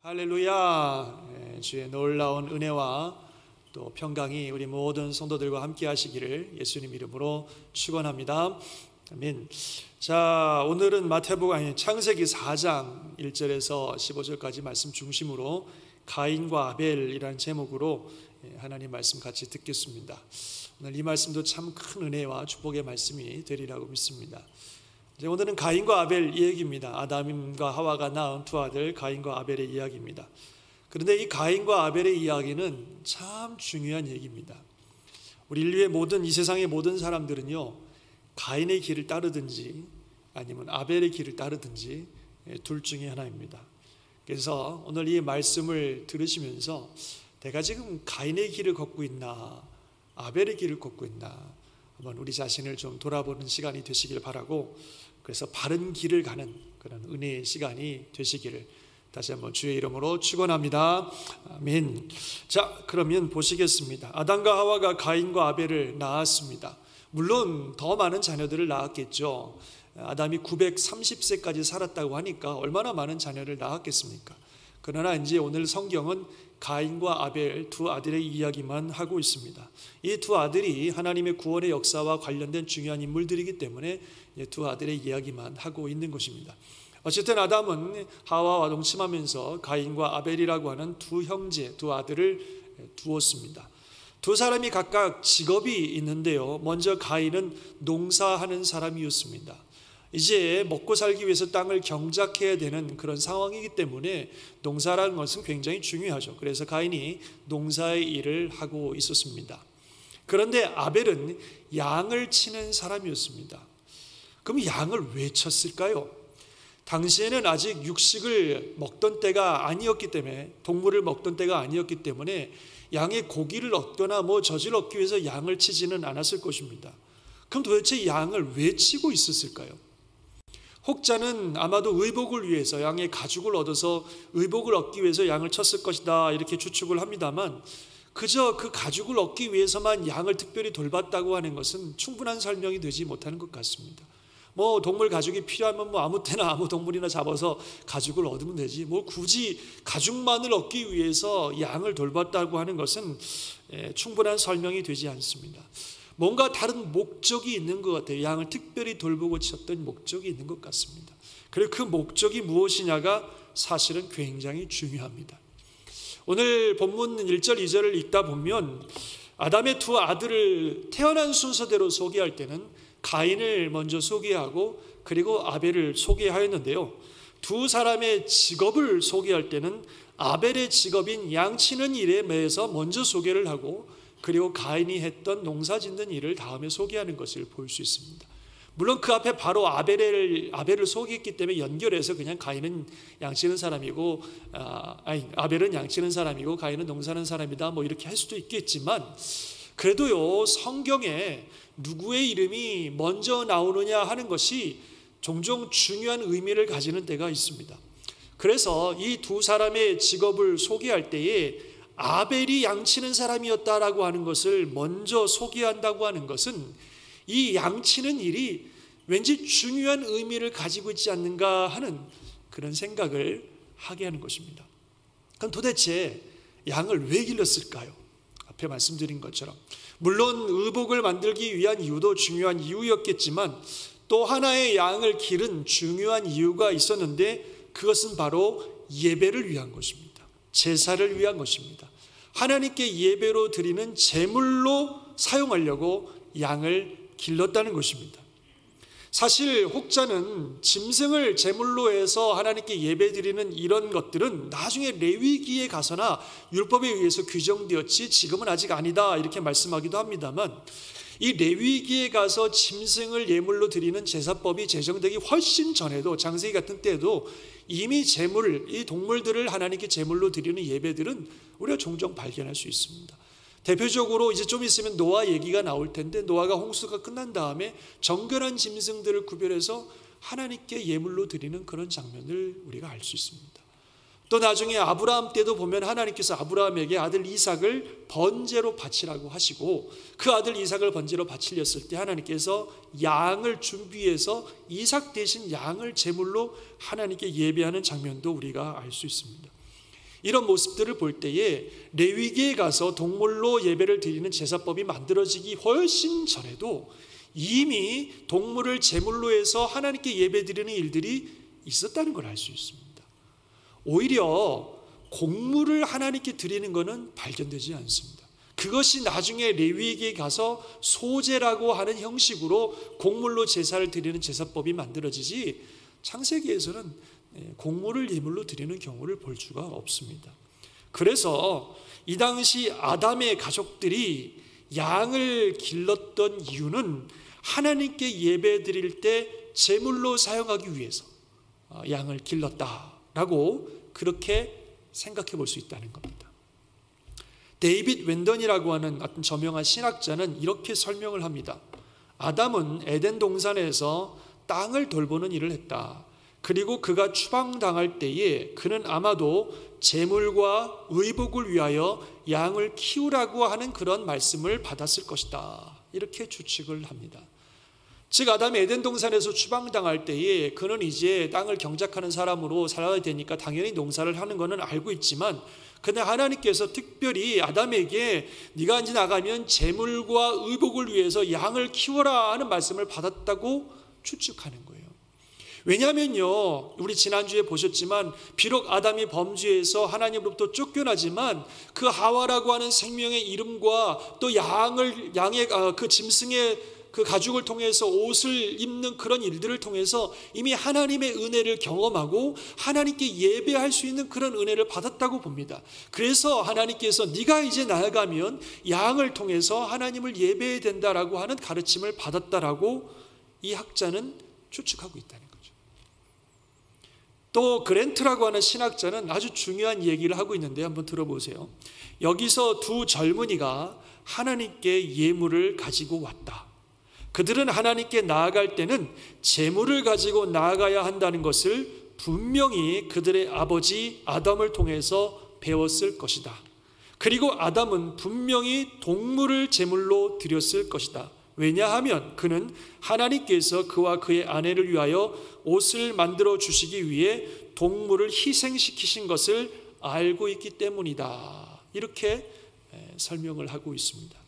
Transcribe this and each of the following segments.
할렐루야. 주의 놀라운 은혜와 또 평강이 우리 모든 성도들과 함께 하시기를 예수님 이름으로 축원합니다. 아멘. 자, 오늘은 창세기 4장 1절에서 15절까지 말씀 중심으로 가인과 아벨이라는 제목으로 하나님 말씀 같이 듣겠습니다. 오늘 이 말씀도 참 큰 은혜와 축복의 말씀이 되리라고 믿습니다. 이제 오늘은 가인과 아벨 이야기입니다. 아담과 하와가 낳은 두 아들 가인과 아벨의 이야기입니다. 그런데 이 가인과 아벨의 이야기는 참 중요한 얘기입니다. 우리 인류의 이 세상의 모든 사람들은요, 가인의 길을 따르든지 아니면 아벨의 길을 따르든지 둘 중에 하나입니다. 그래서 오늘 이 말씀을 들으시면서 내가 지금 가인의 길을 걷고 있나 아벨의 길을 걷고 있나 한번 우리 자신을 좀 돌아보는 시간이 되시길 바라고, 그래서 바른 길을 가는 그런 은혜의 시간이 되시기를 다시 한번 주의 이름으로 축원합니다. 아멘. 자, 그러면 보시겠습니다. 아담과 하와가 가인과 아벨을 낳았습니다. 물론 더 많은 자녀들을 낳았겠죠. 아담이 930세까지 살았다고 하니까 얼마나 많은 자녀를 낳았겠습니까? 그러나 이제 오늘 성경은 가인과 아벨 두 아들의 이야기만 하고 있습니다. 이 두 아들이 하나님의 구원의 역사와 관련된 중요한 인물들이기 때문에 두 아들의 이야기만 하고 있는 것입니다. 어쨌든 아담은 하와와 동침하면서 가인과 아벨이라고 하는 두 형제, 두 아들을 두었습니다. 두 사람이 각각 직업이 있는데요, 먼저 가인은 농사하는 사람이었습니다. 이제 먹고 살기 위해서 땅을 경작해야 되는 그런 상황이기 때문에 농사라는 것은 굉장히 중요하죠. 그래서 가인이 농사의 일을 하고 있었습니다. 그런데 아벨은 양을 치는 사람이었습니다. 그럼 양을 왜 쳤을까요? 당시에는 아직 육식을 먹던 때가 아니었기 때문에, 동물을 먹던 때가 아니었기 때문에 양의 고기를 얻거나 젖을 얻기 위해서 양을 치지는 않았을 것입니다. 그럼 도대체 양을 왜 치고 있었을까요? 혹자는 아마도 의복을 위해서, 양의 가죽을 얻어서 의복을 얻기 위해서 양을 쳤을 것이다 이렇게 추측을 합니다만, 그저 그 가죽을 얻기 위해서만 양을 특별히 돌봤다고 하는 것은 충분한 설명이 되지 못하는 것 같습니다. 동물 가죽이 필요하면 아무 때나 아무 동물이나 잡아서 가죽을 얻으면 되지, 굳이 가죽만을 얻기 위해서 양을 돌봤다고 하는 것은 충분한 설명이 되지 않습니다. 뭔가 다른 목적이 있는 것 같아요. 양을 특별히 돌보고 쳤던 목적이 있는 것 같습니다. 그리고 그 목적이 무엇이냐가 사실은 굉장히 중요합니다. 오늘 본문 1절 2절을 읽다 보면 아담의 두 아들을 태어난 순서대로 소개할 때는 가인을 먼저 소개하고 그리고 아벨을 소개하였는데요, 두 사람의 직업을 소개할 때는 아벨의 직업인 양치는 일에 매해서 먼저 소개를 하고, 그리고 가인이 했던 농사 짓는 일을 다음에 소개하는 것을 볼 수 있습니다. 물론 그 앞에 바로 아벨을 소개했기 때문에 연결해서 그냥 가인은 양치는 사람이고 아벨은 양치는 사람이고 가인은 농사하는 사람이다 이렇게 할 수도 있겠지만, 그래도요, 성경에 누구의 이름이 먼저 나오느냐 하는 것이 종종 중요한 의미를 가지는 때가 있습니다. 그래서 이 두 사람의 직업을 소개할 때에 아벨이 양치는 사람이었다라고 하는 것을 먼저 소개한다고 하는 것은 이 양치는 일이 왠지 중요한 의미를 가지고 있지 않는가 하는 그런 생각을 하게 하는 것입니다. 그럼 도대체 양을 왜 길렀을까요? 앞에 말씀드린 것처럼 물론 의복을 만들기 위한 이유도 중요한 이유였겠지만, 또 하나의 양을 기른 중요한 이유가 있었는데 그것은 바로 예배를 위한 것입니다. 제사를 위한 것입니다. 하나님께 예배로 드리는 제물로 사용하려고 양을 길렀다는 것입니다. 사실 혹자는 짐승을 제물로 해서 하나님께 예배 드리는 이런 것들은 나중에 레위기에 가서나 율법에 의해서 규정되었지 지금은 아직 아니다 이렇게 말씀하기도 합니다만, 이 레위기에 가서 짐승을 예물로 드리는 제사법이 제정되기 훨씬 전에도, 창세기 같은 때에도 이미 이 동물들을 하나님께 제물로 드리는 예배들은 우리가 종종 발견할 수 있습니다. 대표적으로 이제 좀 있으면 노아 얘기가 나올 텐데, 노아가 홍수가 끝난 다음에 정결한 짐승들을 구별해서 하나님께 예물로 드리는 그런 장면을 우리가 알 수 있습니다. 또 나중에 아브라함 때도 보면 하나님께서 아브라함에게 아들 이삭을 번제로 바치라고 하시고, 그 아들 이삭을 번제로 바치렸을 때 하나님께서 양을 준비해서 이삭 대신 양을 제물로 하나님께 예배하는 장면도 우리가 알 수 있습니다. 이런 모습들을 볼 때에 레위기에 가서 동물로 예배를 드리는 제사법이 만들어지기 훨씬 전에도 이미 동물을 제물로 해서 하나님께 예배 드리는 일들이 있었다는 걸 알 수 있습니다. 오히려 곡물을 하나님께 드리는 것은 발견되지 않습니다. 그것이 나중에 레위기에 가서 소제라고 하는 형식으로 곡물로 제사를 드리는 제사법이 만들어지지, 창세기에서는 곡물을 예물로 드리는 경우를 볼 수가 없습니다. 그래서 이 당시 아담의 가족들이 양을 길렀던 이유는 하나님께 예배 드릴 때 제물로 사용하기 위해서 양을 길렀다라고 그렇게 생각해 볼 수 있다는 겁니다. 데이빗 웬던이라고 하는 어떤 저명한 신학자는 이렇게 설명을 합니다. 아담은 에덴 동산에서 땅을 돌보는 일을 했다. 그리고 그가 추방당할 때에 그는 아마도 재물과 의복을 위하여 양을 키우라고 하는 그런 말씀을 받았을 것이다. 이렇게 추측을 합니다. 즉 아담이 에덴 동산에서 추방당할 때에 그는 이제 땅을 경작하는 사람으로 살아야 되니까 당연히 농사를 하는 것은 알고 있지만, 근데 하나님께서 특별히 아담에게 네가 이제 나가면 재물과 의복을 위해서 양을 키워라 하는 말씀을 받았다고 추측하는 거예요. 왜냐하면요, 우리 지난주에 보셨지만 비록 아담이 범죄해서 하나님으로부터 쫓겨나지만 그 하와라고 하는 생명의 이름과 또 양의 그 짐승의 그 가죽을 통해서 옷을 입는 그런 일들을 통해서 이미 하나님의 은혜를 경험하고 하나님께 예배할 수 있는 그런 은혜를 받았다고 봅니다. 그래서 하나님께서 네가 이제 나아가면 양을 통해서 하나님을 예배해야 된다라고 하는 가르침을 받았다라고 이 학자는 추측하고 있다는 거죠. 또 그랜트라고 하는 신학자는 아주 중요한 얘기를 하고 있는데 한번 들어보세요. 여기서 두 젊은이가 하나님께 예물을 가지고 왔다. 그들은 하나님께 나아갈 때는 재물을 가지고 나아가야 한다는 것을 분명히 그들의 아버지 아담을 통해서 배웠을 것이다. 그리고 아담은 분명히 동물을 제물로 드렸을 것이다. 왜냐하면 그는 하나님께서 그와 그의 아내를 위하여 옷을 만들어 주시기 위해 동물을 희생시키신 것을 알고 있기 때문이다. 이렇게 설명을 하고 있습니다.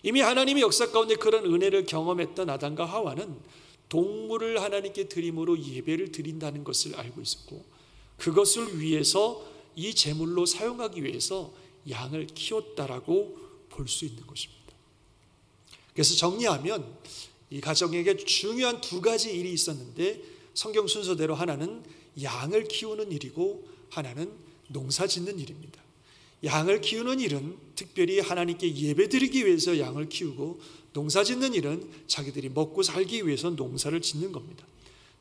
이미 하나님의 역사 가운데 그런 은혜를 경험했던 아담과 하와는 동물을 하나님께 드림으로 예배를 드린다는 것을 알고 있었고, 그것을 위해서 이 제물로 사용하기 위해서 양을 키웠다라고 볼 수 있는 것입니다. 그래서 정리하면 이 가정에게 중요한 두 가지 일이 있었는데, 성경 순서대로 하나는 양을 키우는 일이고 하나는 농사 짓는 일입니다. 양을 키우는 일은 특별히 하나님께 예배드리기 위해서 양을 키우고, 농사 짓는 일은 자기들이 먹고 살기 위해서 농사를 짓는 겁니다.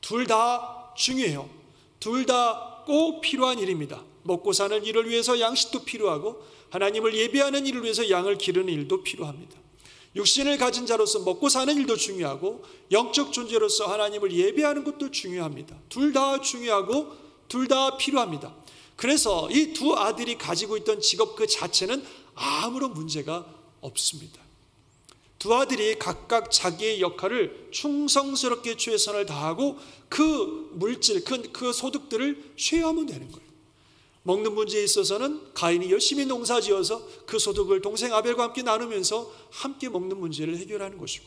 둘 다 중요해요. 둘 다 꼭 필요한 일입니다. 먹고 사는 일을 위해서 양식도 필요하고 하나님을 예배하는 일을 위해서 양을 기르는 일도 필요합니다. 육신을 가진 자로서 먹고 사는 일도 중요하고 영적 존재로서 하나님을 예배하는 것도 중요합니다. 둘 다 중요하고 둘 다 필요합니다. 그래서 이 두 아들이 가지고 있던 직업 그 자체는 아무런 문제가 없습니다. 두 아들이 각각 자기의 역할을 충성스럽게 최선을 다하고 그 물질, 그 소득들을 쉐어하면 되는 거예요. 먹는 문제에 있어서는 가인이 열심히 농사지어서 그 소득을 동생 아벨과 함께 나누면서 함께 먹는 문제를 해결하는 것이고,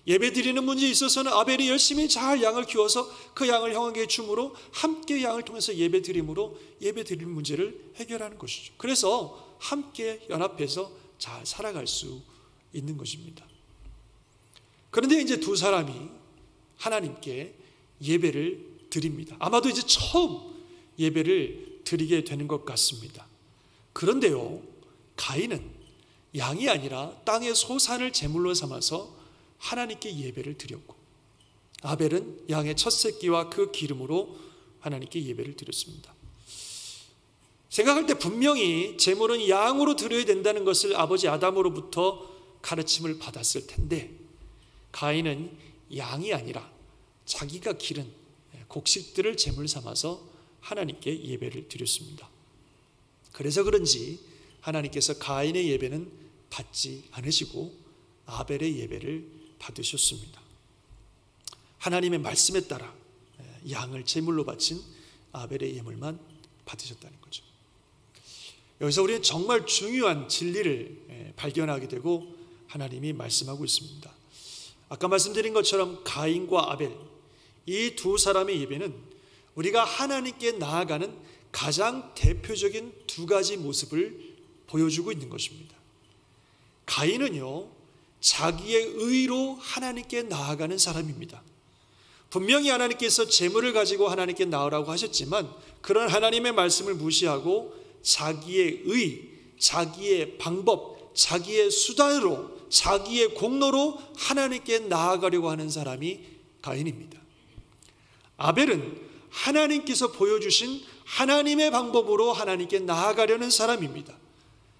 예배 드리는 문제에 있어서는 아벨이 열심히 잘 양을 키워서 그 양을 형에게 줌으로 함께 양을 통해서 예배 드림으로 예배 드리는 문제를 해결하는 것이죠. 그래서 함께 연합해서 잘 살아갈 수 있는 것입니다. 그런데 이제 두 사람이 하나님께 예배를 드립니다. 아마도 이제 처음 예배를 드리게 되는 것 같습니다. 그런데요, 가인은 양이 아니라 땅의 소산을 제물로 삼아서 하나님께 예배를 드렸고, 아벨은 양의 첫 새끼와 그 기름으로 하나님께 예배를 드렸습니다. 생각할 때 분명히 제물은 양으로 드려야 된다는 것을 아버지 아담으로부터 가르침을 받았을 텐데, 가인은 양이 아니라 자기가 기른 곡식들을 제물 삼아서 하나님께 예배를 드렸습니다. 그래서 그런지 하나님께서 가인의 예배는 받지 않으시고 아벨의 예배를 받으셨습니다. 하나님의 말씀에 따라 양을 제물로 바친 아벨의 예물만 받으셨다는 거죠. 여기서 우리는 정말 중요한 진리를 발견하게 되고 하나님이 말씀하고 있습니다. 아까 말씀드린 것처럼 가인과 아벨, 이 두 사람의 예배는 우리가 하나님께 나아가는 가장 대표적인 두 가지 모습을 보여주고 있는 것입니다. 가인은요, 자기의 의로 하나님께 나아가는 사람입니다. 분명히 하나님께서 재물을 가지고 하나님께 나으라고 하셨지만 그런 하나님의 말씀을 무시하고 자기의 의, 자기의 방법, 자기의 수단으로, 자기의 공로로 하나님께 나아가려고 하는 사람이 가인입니다. 아벨은 하나님께서 보여주신 하나님의 방법으로 하나님께 나아가려는 사람입니다.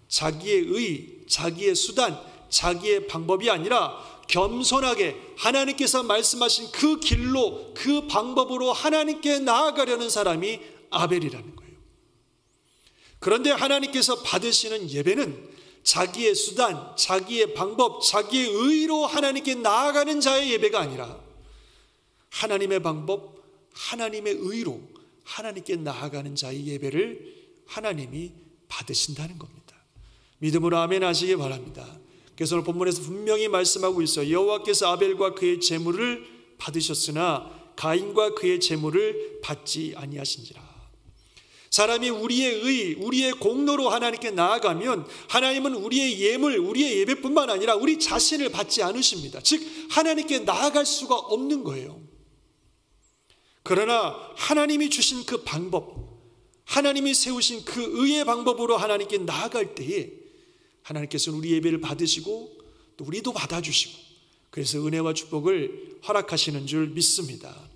자기의 의, 자기의 수단, 자기의 방법이 아니라 겸손하게 하나님께서 말씀하신 그 길로, 그 방법으로 하나님께 나아가려는 사람이 아벨이라는 거예요. 그런데 하나님께서 받으시는 예배는 자기의 수단, 자기의 방법, 자기의 의로 하나님께 나아가는 자의 예배가 아니라 하나님의 방법, 하나님의 의로 하나님께 나아가는 자의 예배를 하나님이 받으신다는 겁니다. 믿음으로 아멘 하시기 바랍니다. 그래서 오늘 본문에서 분명히 말씀하고 있어요. 여호와께서 아벨과 그의 제물을 받으셨으나 가인과 그의 제물을 받지 아니하신지라. 사람이 우리의 의, 우리의 공로로 하나님께 나아가면 하나님은 우리의 예물, 우리의 예배뿐만 아니라 우리 자신을 받지 않으십니다. 즉 하나님께 나아갈 수가 없는 거예요. 그러나 하나님이 주신 그 방법, 하나님이 세우신 그 의의 방법으로 하나님께 나아갈 때에 하나님께서는 우리 예배를 받으시고 또 우리도 받아주시고 그래서 은혜와 축복을 허락하시는 줄 믿습니다.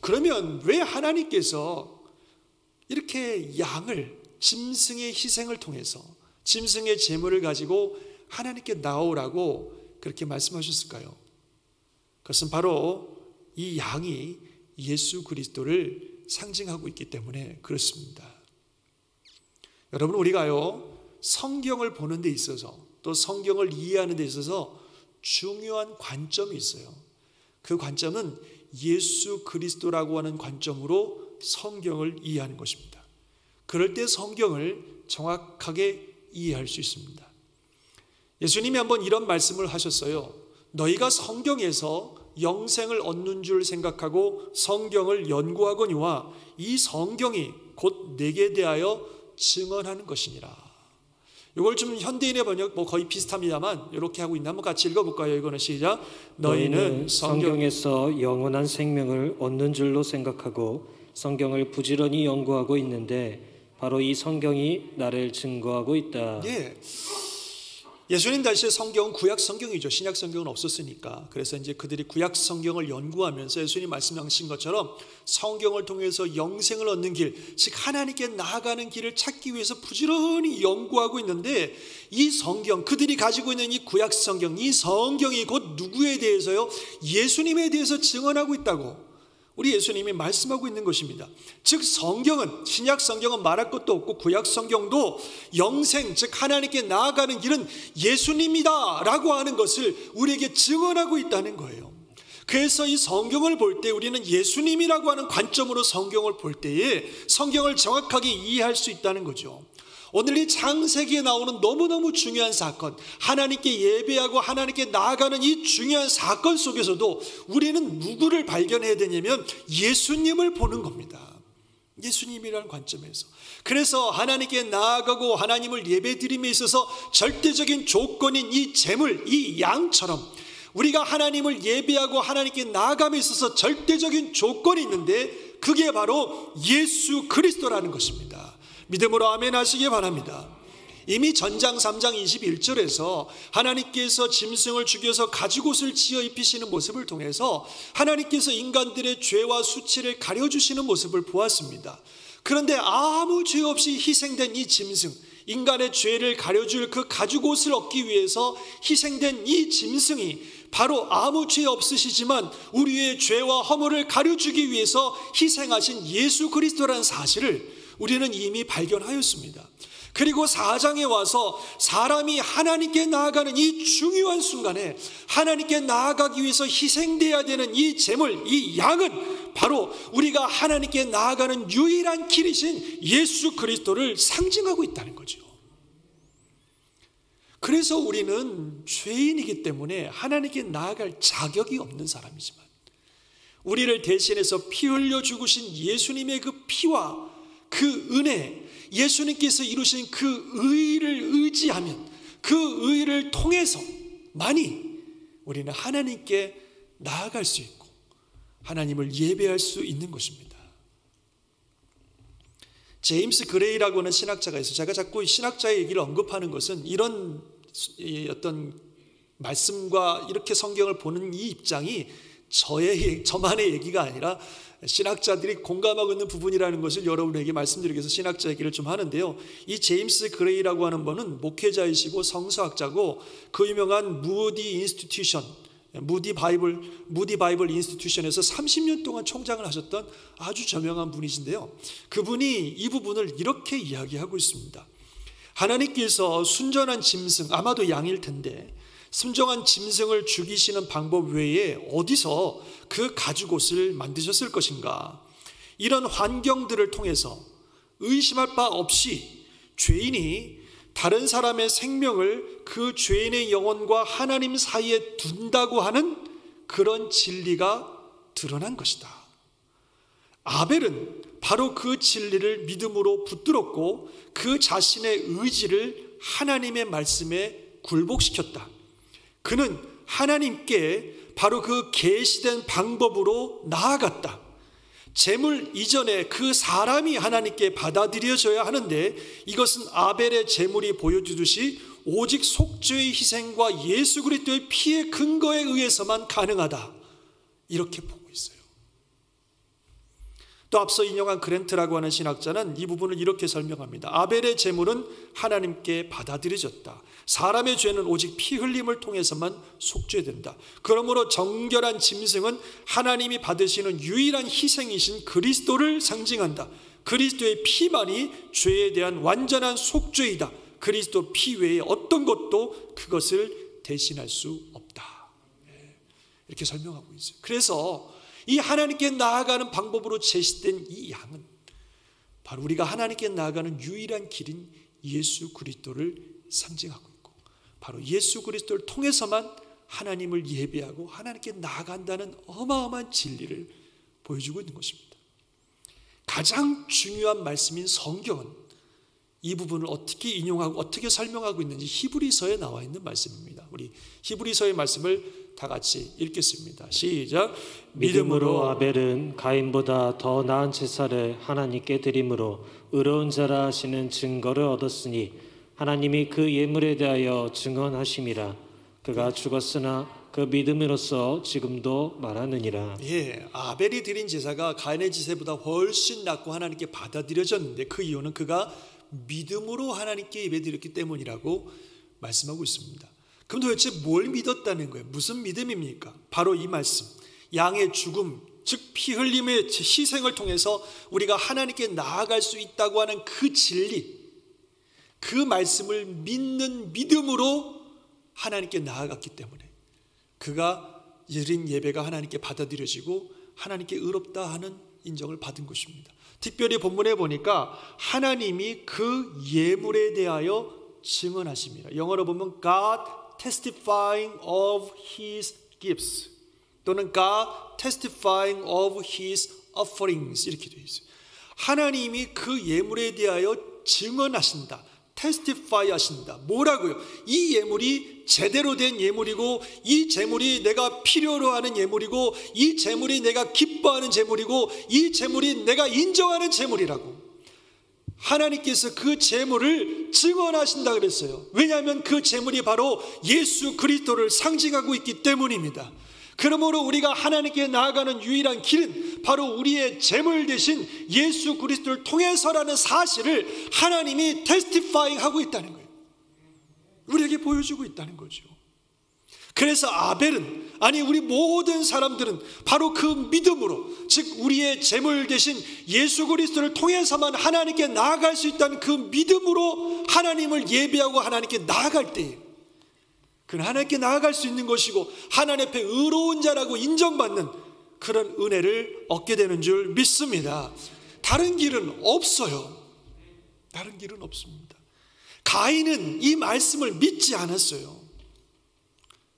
그러면 왜 하나님께서 이렇게 양을, 짐승의 희생을 통해서 짐승의 제물을 가지고 하나님께 나오라고 그렇게 말씀하셨을까요? 그것은 바로 이 양이 예수 그리스도를 상징하고 있기 때문에 그렇습니다. 여러분, 우리가요 성경을 보는 데 있어서 또 성경을 이해하는 데 있어서 중요한 관점이 있어요. 그 관점은 예수 그리스도라고 하는 관점으로 성경을 이해하는 것입니다. 그럴 때 성경을 정확하게 이해할 수 있습니다. 예수님이 한번 이런 말씀을 하셨어요. 너희가 성경에서 영생을 얻는 줄 생각하고 성경을 연구하거니와 이 성경이 곧 내게 대하여 증언하는 것이니라. 이걸 좀 현대인의 번역 거의 비슷합니다만 이렇게 하고 있나 한번 같이 읽어볼까요? 이거는 시작. 너희는 성경에서 영원한 생명을 얻는 줄로 생각하고 성경을 부지런히 연구하고 있는데 바로 이 성경이 나를 증거하고 있다. 예. 예수님 당시에 성경은 구약 성경이죠. 신약 성경은 없었으니까. 그래서 이제 그들이 구약 성경을 연구하면서 예수님 말씀하신 것처럼 성경을 통해서 영생을 얻는 길, 즉 하나님께 나아가는 길을 찾기 위해서 부지런히 연구하고 있는데 이 성경, 그들이 가지고 있는 이 구약 성경, 이 성경이 곧 누구에 대해서요? 예수님에 대해서 증언하고 있다고 우리 예수님이 말씀하고 있는 것입니다. 즉 성경은, 신약 성경은 말할 것도 없고 구약 성경도 영생, 즉 하나님께 나아가는 길은 예수님이다 라고 하는 것을 우리에게 증언하고 있다는 거예요. 그래서 이 성경을 볼 때 우리는 예수님이라고 하는 관점으로 성경을 볼 때에 성경을 정확하게 이해할 수 있다는 거죠. 오늘 이 창세기에 나오는 너무너무 중요한 사건, 하나님께 예배하고 하나님께 나아가는 이 중요한 사건 속에서도 우리는 누구를 발견해야 되냐면 예수님을 보는 겁니다. 예수님이라는 관점에서. 그래서 하나님께 나아가고 하나님을 예배드림에 있어서 절대적인 조건인 이 제물, 이 양처럼 우리가 하나님을 예배하고 하나님께 나아감에 있어서 절대적인 조건이 있는데 그게 바로 예수 그리스도라는 것입니다. 믿음으로 아멘 하시기 바랍니다. 이미 전장 3장 21절에서 하나님께서 짐승을 죽여서 가죽옷을 지어 입히시는 모습을 통해서 하나님께서 인간들의 죄와 수치를 가려주시는 모습을 보았습니다. 그런데 아무 죄 없이 희생된 이 짐승, 인간의 죄를 가려줄 그 가죽옷을 얻기 위해서 희생된 이 짐승이 바로 아무 죄 없으시지만 우리의 죄와 허물을 가려주기 위해서 희생하신 예수 그리스도라는 사실을 우리는 이미 발견하였습니다. 그리고 4장에 와서 사람이 하나님께 나아가는 이 중요한 순간에 하나님께 나아가기 위해서 희생되어야 되는 이 제물, 이 양은 바로 우리가 하나님께 나아가는 유일한 길이신 예수 그리스도를 상징하고 있다는 거죠. 그래서 우리는 죄인이기 때문에 하나님께 나아갈 자격이 없는 사람이지만, 우리를 대신해서 피 흘려 죽으신 예수님의 그 피와 그 은혜, 예수님께서 이루신 그 의를 의지하면, 그 의를 통해서만이 우리는 하나님께 나아갈 수 있고 하나님을 예배할 수 있는 것입니다. 제임스 그레이라고 하는 신학자가 있어요. 제가 자꾸 신학자의 얘기를 언급하는 것은 이런 어떤 말씀과 이렇게 성경을 보는 이 입장이 저만의 얘기가 아니라 신학자들이 공감하고 있는 부분이라는 것을 여러분에게 말씀드리기 위해서 신학자 얘기를 좀 하는데요. 이 제임스 그레이라고 하는 분은 목회자이시고 성서학자고, 그 유명한 무디 바이블 인스티튜션에서 30년 동안 총장을 하셨던 아주 저명한 분이신데요. 그분이 이 부분을 이렇게 이야기하고 있습니다. 하나님께서 순전한 짐승, 아마도 양일 텐데 순정한 짐승을 죽이시는 방법 외에 어디서 그 가죽옷을 만드셨을 것인가? 이런 환경들을 통해서 의심할 바 없이 죄인이 다른 사람의 생명을 그 죄인의 영혼과 하나님 사이에 둔다고 하는 그런 진리가 드러난 것이다. 아벨은 바로 그 진리를 믿음으로 붙들었고 그 자신의 의지를 하나님의 말씀에 굴복시켰다. 그는 하나님께 바로 그 계시된 방법으로 나아갔다. 제물 이전에 그 사람이 하나님께 받아들여져야 하는데, 이것은 아벨의 제물이 보여주듯이 오직 속죄의 희생과 예수 그리스도의 피의 근거에 의해서만 가능하다, 이렇게 보고 있어요. 또 앞서 인용한 그랜트라고 하는 신학자는 이 부분을 이렇게 설명합니다. 아벨의 제물은 하나님께 받아들여졌다. 사람의 죄는 오직 피 흘림을 통해서만 속죄된다. 그러므로 정결한 짐승은 하나님이 받으시는 유일한 희생이신 그리스도를 상징한다. 그리스도의 피만이 죄에 대한 완전한 속죄이다. 그리스도 피 외에 어떤 것도 그것을 대신할 수 없다. 이렇게 설명하고 있어요. 그래서 이 하나님께 나아가는 방법으로 제시된 이 양은 바로 우리가 하나님께 나아가는 유일한 길인 예수 그리스도를 상징하고 있고, 바로 예수 그리스도를 통해서만 하나님을 예배하고 하나님께 나아간다는 어마어마한 진리를 보여주고 있는 것입니다. 가장 중요한 말씀인 성경은 이 부분을 어떻게 인용하고 어떻게 설명하고 있는지 히브리서에 나와 있는 말씀입니다. 우리 히브리서의 말씀을 다 같이 읽겠습니다. 시작. 믿음으로 아벨은 가인보다 더 나은 제사를 하나님께 드림으로 의로운 자라 하시는 증거를 얻었으니 하나님이 그 예물에 대하여 증언하심이라. 그가 죽었으나 그 믿음으로써 지금도 말하느니라. 아벨이 드린 제사가 가인의 제사보다 훨씬 낫고 하나님께 받아들여졌는데, 그 이유는 그가 믿음으로 하나님께 예배드렸기 때문이라고 말씀하고 있습니다. 그럼 도대체 뭘 믿었다는 거예요? 무슨 믿음입니까? 바로 이 말씀, 양의 죽음, 즉 피 흘림의 희생을 통해서 우리가 하나님께 나아갈 수 있다고 하는 그 진리, 그 말씀을 믿는 믿음으로 하나님께 나아갔기 때문에 그가 드린 예배가 하나님께 받아들여지고 하나님께 의롭다 하는 인정을 받은 것입니다. 특별히 본문에 보니까 하나님이 그 예물에 대하여 증언하십니다. 영어로 보면 God testifying of his gifts, 또는 God testifying of his offerings, 이렇게 되어 있어요. 하나님이 그 예물에 대하여 증언하신다, testify 하신다. 뭐라고요? 이 예물이 제대로 된 예물이고, 이 제물이 내가 필요로 하는 예물이고, 이 제물이 내가 기뻐하는 제물이고, 이 제물이 내가 인정하는 제물이라고 하나님께서 그 제물을 증언하신다 그랬어요. 왜냐하면 그 제물이 바로 예수 그리스도를 상징하고 있기 때문입니다. 그러므로 우리가 하나님께 나아가는 유일한 길은 바로 우리의 제물 대신 예수 그리스도를 통해서라는 사실을 하나님이 테스티파잉 하고 있다는 거예요. 우리에게 보여주고 있다는 거죠. 그래서 아벨은, 아니 우리 모든 사람들은 바로 그 믿음으로, 즉 우리의 제물 대신 예수 그리스도를 통해서만 하나님께 나아갈 수 있다는 그 믿음으로 하나님을 예배하고 하나님께 나아갈 때에 그는 하나님께 나아갈 수 있는 것이고, 하나님 앞에 의로운 자라고 인정받는 그런 은혜를 얻게 되는 줄 믿습니다. 다른 길은 없어요. 다른 길은 없습니다. 가인은 이 말씀을 믿지 않았어요.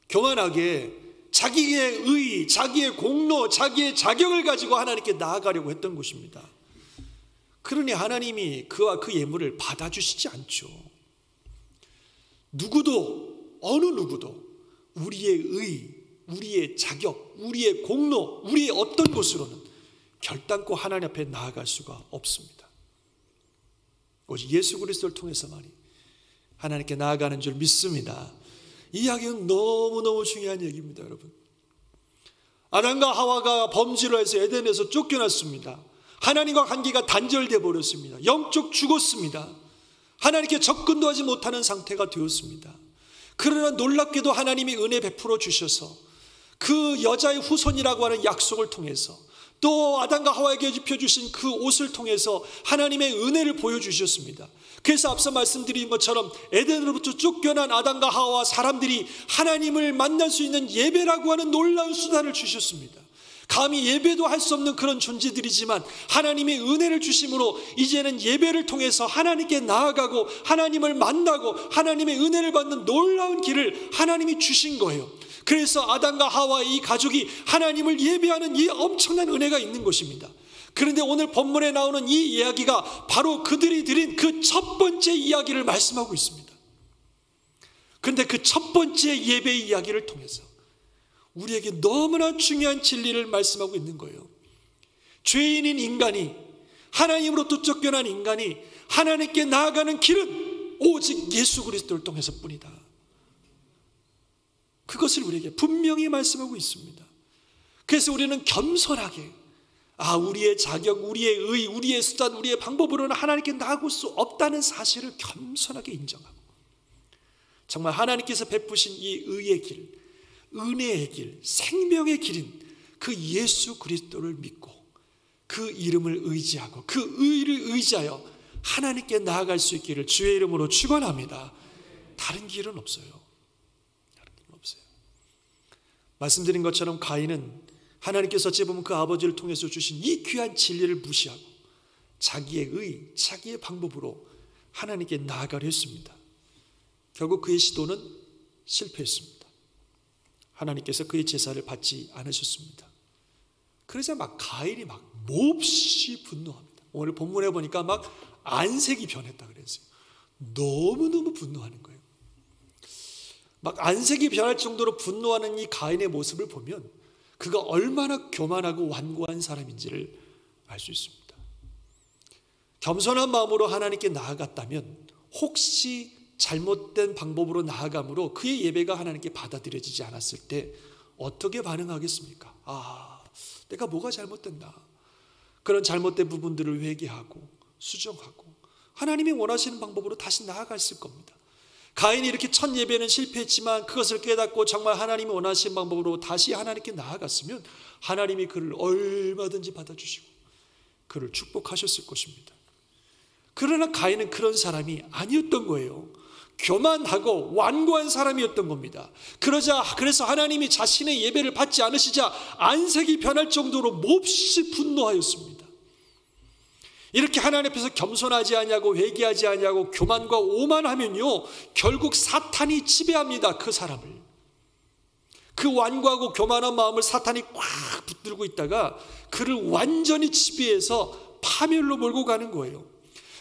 교만하게 자기의 의, 자기의 공로, 자기의 자격을 가지고 하나님께 나아가려고 했던 것입니다. 그러니 하나님이 그와 그 예물을 받아주시지 않죠. 누구도, 어느 누구도 우리의 의, 우리의 자격, 우리의 공로, 우리의 어떤 것으로는 결단코 하나님 앞에 나아갈 수가 없습니다. 오직 예수 그리스도를 통해서만이 하나님께 나아가는 줄 믿습니다. 이 이야기는 너무너무 중요한 얘기입니다, 여러분. 아담과 하와가 범죄를 해서 에덴에서 쫓겨났습니다. 하나님과 관계가 단절되어 버렸습니다. 영적 죽었습니다. 하나님께 접근도 하지 못하는 상태가 되었습니다. 그러나 놀랍게도 하나님이 은혜 베풀어 주셔서 그 여자의 후손이라고 하는 약속을 통해서 또 아담과 하와에게 입혀주신 그 옷을 통해서 하나님의 은혜를 보여주셨습니다. 그래서 앞서 말씀드린 것처럼 에덴으로부터 쫓겨난 아담과 하와 사람들이 하나님을 만날 수 있는 예배라고 하는 놀라운 수단을 주셨습니다. 감히 예배도 할 수 없는 그런 존재들이지만 하나님의 은혜를 주심으로 이제는 예배를 통해서 하나님께 나아가고 하나님을 만나고 하나님의 은혜를 받는 놀라운 길을 하나님이 주신 거예요. 그래서 아담과 하와의 이 가족이 하나님을 예배하는 이 엄청난 은혜가 있는 것입니다. 그런데 오늘 본문에 나오는 이 이야기가 바로 그들이 드린 그 첫 번째 이야기를 말씀하고 있습니다. 그런데 그 첫 번째 예배의 이야기를 통해서 우리에게 너무나 중요한 진리를 말씀하고 있는 거예요. 죄인인 인간이, 하나님으로부터 쫓겨난 인간이 하나님께 나아가는 길은 오직 예수 그리스도를 통해서 뿐이다. 그것을 우리에게 분명히 말씀하고 있습니다. 그래서 우리는 겸손하게 우리의 자격, 우리의 의, 우리의 수단, 우리의 방법으로는 하나님께 나아갈 수 없다는 사실을 겸손하게 인정하고 정말 하나님께서 베푸신 이 의의 길, 은혜의 길, 생명의 길인 그 예수 그리스도를 믿고 그 이름을 의지하고 그 의를 의지하여 하나님께 나아갈 수 있기를 주의 이름으로 축원합니다. 다른 길은 없어요. 다른 길은 없어요. 말씀드린 것처럼 가인은 하나님께서 어찌 보면 그 아버지를 통해서 주신 이 귀한 진리를 무시하고 자기의 의, 자기의 방법으로 하나님께 나아가려 했습니다. 결국 그의 시도는 실패했습니다. 하나님께서 그의 제사를 받지 않으셨습니다. 그러자 가인이 몹시 분노합니다. 오늘 본문에 보니까 안색이 변했다 그랬어요. 너무너무 분노하는 거예요. 안색이 변할 정도로 분노하는 이 가인의 모습을 보면 그가 얼마나 교만하고 완고한 사람인지를 알 수 있습니다. 겸손한 마음으로 하나님께 나아갔다면 혹시 잘못된 방법으로 나아감으로 그의 예배가 하나님께 받아들여지지 않았을 때 어떻게 반응하겠습니까? 내가 뭐가 잘못됐나? 그런 잘못된 부분들을 회개하고 수정하고 하나님이 원하시는 방법으로 다시 나아갔을 겁니다. 가인이 이렇게 첫 예배는 실패했지만 그것을 깨닫고 정말 하나님이 원하시는 방법으로 다시 하나님께 나아갔으면 하나님이 그를 얼마든지 받아주시고 그를 축복하셨을 것입니다. 그러나 가인은 그런 사람이 아니었던 거예요. 교만하고 완고한 사람이었던 겁니다. 그래서 하나님이 자신의 예배를 받지 않으시자 안색이 변할 정도로 몹시 분노하였습니다. 이렇게 하나님 앞에서 겸손하지 않냐고 회개하지 않냐고 교만과 오만하면요 결국 사탄이 지배합니다. 그 사람을. 그 완고하고 교만한 마음을 사탄이 꽉 붙들고 있다가 그를 완전히 지배해서 파멸로 몰고 가는 거예요.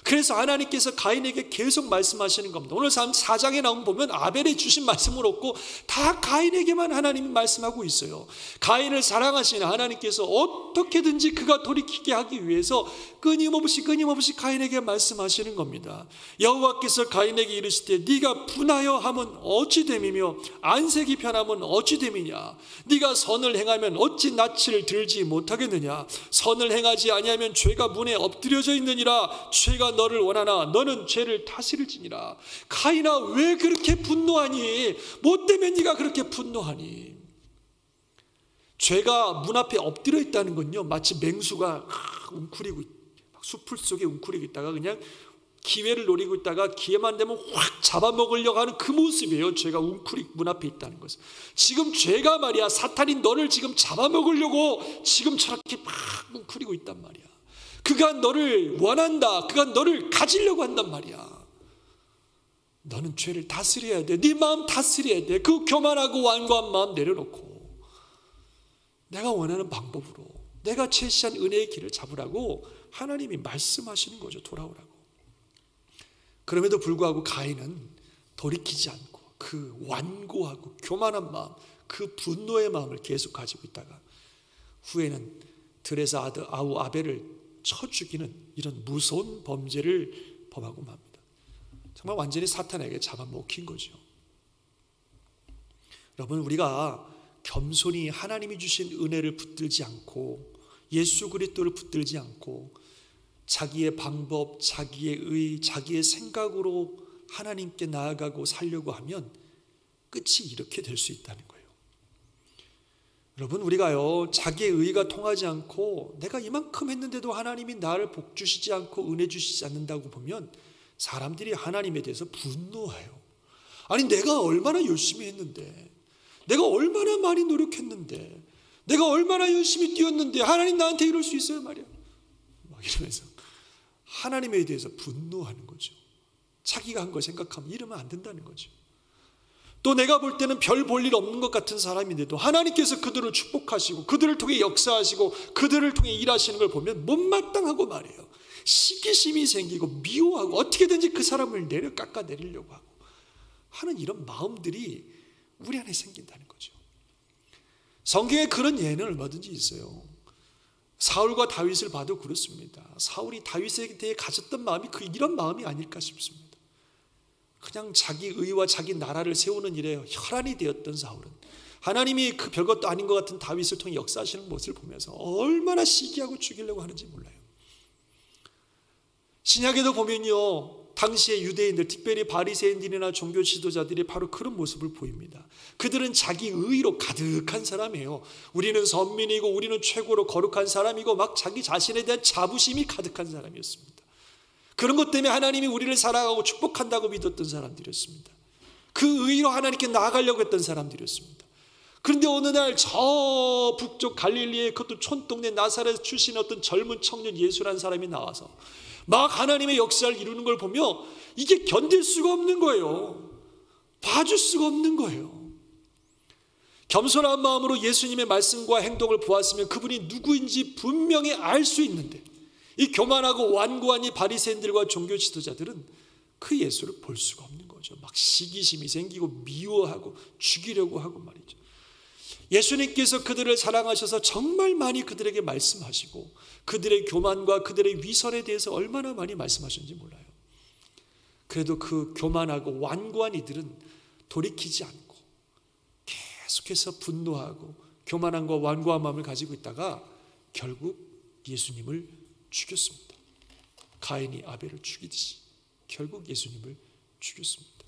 그래서 하나님께서 가인에게 계속 말씀하시는 겁니다. 오늘 4장에 나오면 보면 아벨이 주신 말씀을 얻고 다 가인에게만 하나님이 말씀하고 있어요. 가인을 사랑하시는 하나님께서 어떻게든지 그가 돌이키게 하기 위해서 끊임없이 가인에게 말씀하시는 겁니다. 여호와께서 가인에게 이르시되 네가 분하여 하면 어찌 됨이며 안색이 변하면 어찌 됨이냐. 네가 선을 행하면 어찌 낯을 들지 못하겠느냐. 선을 행하지 아니하면 죄가 문에 엎드려져 있느니라. 죄가 너를 원하나 너는 죄를 다스릴지니라. 가인아 왜 그렇게 분노하니? 뭐 때문에 네가 그렇게 분노하니? 죄가 문 앞에 엎드려 있다는 건요 마치 맹수가 웅크리고 숲풀 속에 웅크리고 있다가 그냥 기회를 노리고 있다가 기회만 되면 확 잡아먹으려고 하는 그 모습이에요. 죄가 웅크리고 문 앞에 있다는 것은. 지금 죄가 말이야, 사탄이 너를 지금 잡아먹으려고 지금 저렇게 막 웅크리고 있단 말이야. 그가 너를 원한다. 그가 너를 가지려고 한단 말이야. 너는 죄를 다스려야 돼. 네 마음 다스려야 돼. 그 교만하고 완고한 마음 내려놓고 내가 원하는 방법으로 내가 제시한 은혜의 길을 잡으라고 하나님이 말씀하시는 거죠. 돌아오라고. 그럼에도 불구하고 가인은 돌이키지 않고 그 완고하고 교만한 마음, 그 분노의 마음을 계속 가지고 있다가 후에는 들에서 아우 아벨을 쳐 죽이는 이런 무서운 범죄를 범하고 맙니다. 정말 완전히 사탄에게 잡아먹힌 거죠. 여러분, 우리가 겸손히 하나님이 주신 은혜를 붙들지 않고 예수 그리스도를 붙들지 않고 자기의 방법, 자기의 의, 자기의 생각으로 하나님께 나아가고 살려고 하면 끝이 이렇게 될 수 있다는 거예요. 여러분, 우리가요 자기의 의가 통하지 않고 내가 이만큼 했는데도 하나님이 나를 복 주시지 않고 은혜 주시지 않는다고 보면 사람들이 하나님에 대해서 분노해요. 아니, 내가 얼마나 열심히 했는데, 내가 얼마나 많이 노력했는데, 내가 얼마나 열심히 뛰었는데 하나님 나한테 이럴 수 있어요 말이야. 막 이러면서 하나님에 대해서 분노하는 거죠. 자기가 한 거 생각하면 이러면 안 된다는 거죠. 또 내가 볼 때는 별 볼 일 없는 것 같은 사람인데도 하나님께서 그들을 축복하시고 그들을 통해 역사하시고 그들을 통해 일하시는 걸 보면 못마땅하고 말이에요. 시기심이 생기고 미워하고 어떻게든지 그 사람을 깎아내리려고 하고 하는 이런 마음들이 우리 안에 생긴다는 거죠. 성경에 그런 예는 얼마든지 있어요. 사울과 다윗을 봐도 그렇습니다. 사울이 다윗에 대해 가졌던 마음이 이런 마음이 아닐까 싶습니다. 그냥 자기 의와 자기 나라를 세우는 일에 혈안이 되었던 사울은 하나님이 그 별것도 아닌 것 같은 다윗을 통해 역사하시는 모습을 보면서 얼마나 시기하고 죽이려고 하는지 몰라요. 신약에도 보면요, 당시의 유대인들, 특별히 바리새인들이나 종교 지도자들이 바로 그런 모습을 보입니다. 그들은 자기 의로 가득한 사람이에요. 우리는 선민이고 우리는 최고로 거룩한 사람이고 막 자기 자신에 대한 자부심이 가득한 사람이었습니다. 그런 것 때문에 하나님이 우리를 사랑하고 축복한다고 믿었던 사람들이었습니다. 그 의로 하나님께 나아가려고 했던 사람들이었습니다. 그런데 어느 날 저 북쪽 갈릴리의 그것도 촌동네 나사렛 출신 어떤 젊은 청년 예수라는 사람이 나와서 막 하나님의 역사를 이루는 걸 보며 이게 견딜 수가 없는 거예요. 봐줄 수가 없는 거예요. 겸손한 마음으로 예수님의 말씀과 행동을 보았으면 그분이 누구인지 분명히 알 수 있는데 이 교만하고 완고한 이 바리새인들과 종교 지도자들은 그 예수를 볼 수가 없는 거죠. 막 시기심이 생기고 미워하고 죽이려고 하고 말이죠. 예수님께서 그들을 사랑하셔서 정말 많이 그들에게 말씀하시고 그들의 교만과 그들의 위선에 대해서 얼마나 많이 말씀하셨는지 몰라요. 그래도 그 교만하고 완고한 이들은 돌이키지 않고 계속해서 분노하고 교만함과 완고한 마음을 가지고 있다가 결국 예수님을 죽였습니다. 가인이 아벨을 죽이듯이 결국 예수님을 죽였습니다.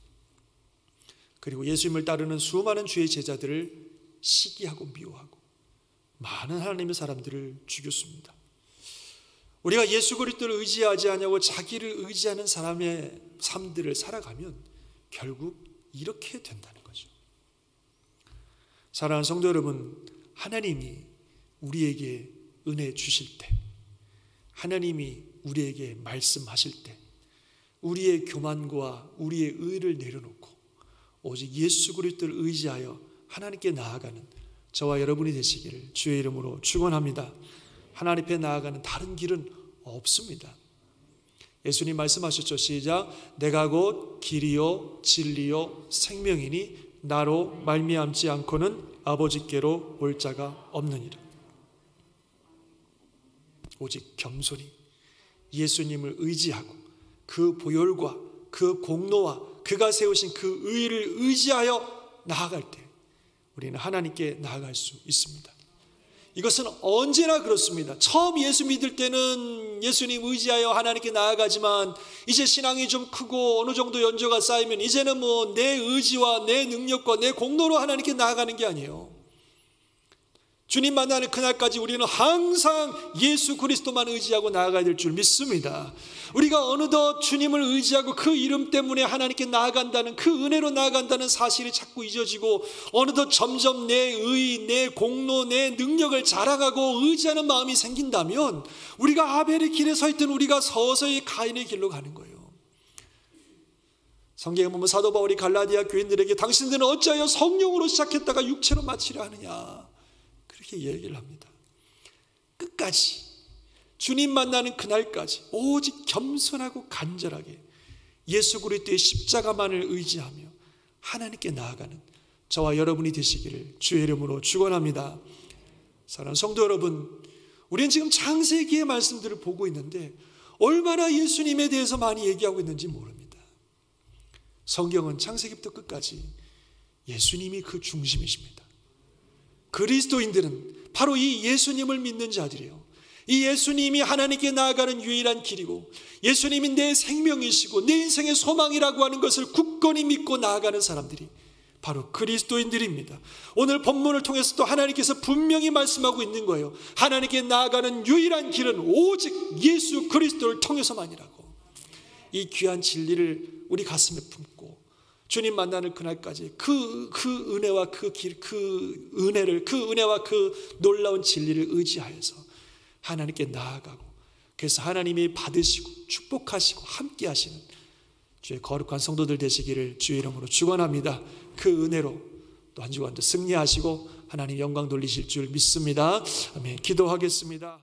그리고 예수님을 따르는 수많은 주의 제자들을 시기하고 미워하고 많은 하나님의 사람들을 죽였습니다. 우리가 예수 그리스도를 의지하지 않냐고 자기를 의지하는 사람의 삶들을 살아가면 결국 이렇게 된다는 거죠. 사랑하는 성도 여러분, 하나님이 우리에게 은혜 주실 때, 하나님이 우리에게 말씀하실 때 우리의 교만과 우리의 의를 내려놓고 오직 예수 그리스도를 의지하여 하나님께 나아가는 저와 여러분이 되시기를 주의 이름으로 축원합니다. 하나님 앞에 나아가는 다른 길은 없습니다. 예수님 말씀하셨죠. 시작. 내가 곧 길이요 진리요 생명이니 나로 말미암지 않고는 아버지께로 올 자가 없느니라. 오직 겸손히 예수님을 의지하고 그 보혈과 그 공로와 그가 세우신 그 의를 의지하여 나아갈 때 우리는 하나님께 나아갈 수 있습니다. 이것은 언제나 그렇습니다. 처음 예수 믿을 때는 예수님 의지하여 하나님께 나아가지만 이제 신앙이 좀 크고 어느 정도 연조가 쌓이면 이제는 내 의지와 내 능력과 내 공로로 하나님께 나아가는 게 아니에요. 주님 만나는 그날까지 우리는 항상 예수 그리스도만 의지하고 나아가야 될 줄 믿습니다. 우리가 어느덧 주님을 의지하고 그 이름 때문에 하나님께 나아간다는, 그 은혜로 나아간다는 사실이 자꾸 잊어지고 어느덧 점점 내 의, 내 공로, 내 능력을 자랑하고 의지하는 마음이 생긴다면 우리가 아벨의 길에 서 있던 우리가 서서히 가인의 길로 가는 거예요. 성경에 보면 사도 바울이 갈라디아 교인들에게 당신들은 어찌하여 성령으로 시작했다가 육체로 마치려 하느냐, 그렇게 얘기를 합니다. 끝까지 주님 만나는 그날까지 오직 겸손하고 간절하게 예수 그리스도의 십자가만을 의지하며 하나님께 나아가는 저와 여러분이 되시기를 주의 이름으로 축원합니다. 사랑하는 성도 여러분, 우리는 지금 창세기의 말씀들을 보고 있는데 얼마나 예수님에 대해서 많이 얘기하고 있는지 모릅니다. 성경은 창세기부터 끝까지 예수님이 그 중심이십니다. 그리스도인들은 바로 이 예수님을 믿는 자들이에요. 이 예수님이 하나님께 나아가는 유일한 길이고 예수님이 내 생명이시고 내 인생의 소망이라고 하는 것을 굳건히 믿고 나아가는 사람들이 바로 그리스도인들입니다. 오늘 본문을 통해서도 하나님께서 분명히 말씀하고 있는 거예요. 하나님께 나아가는 유일한 길은 오직 예수 그리스도를 통해서만이라고. 이 귀한 진리를 우리 가슴에 품고 주님 만나는 그날까지 그 은혜와 그 길, 그 은혜를, 그 은혜와 그 놀라운 진리를 의지하여서 하나님께 나아가고, 그래서 하나님이 받으시고 축복하시고 함께 하시는 주의 거룩한 성도들 되시기를 주의 이름으로 축원합니다. 그 은혜로 또 한 주간도 승리하시고 하나님 영광 돌리실 줄 믿습니다. 아멘. 기도하겠습니다.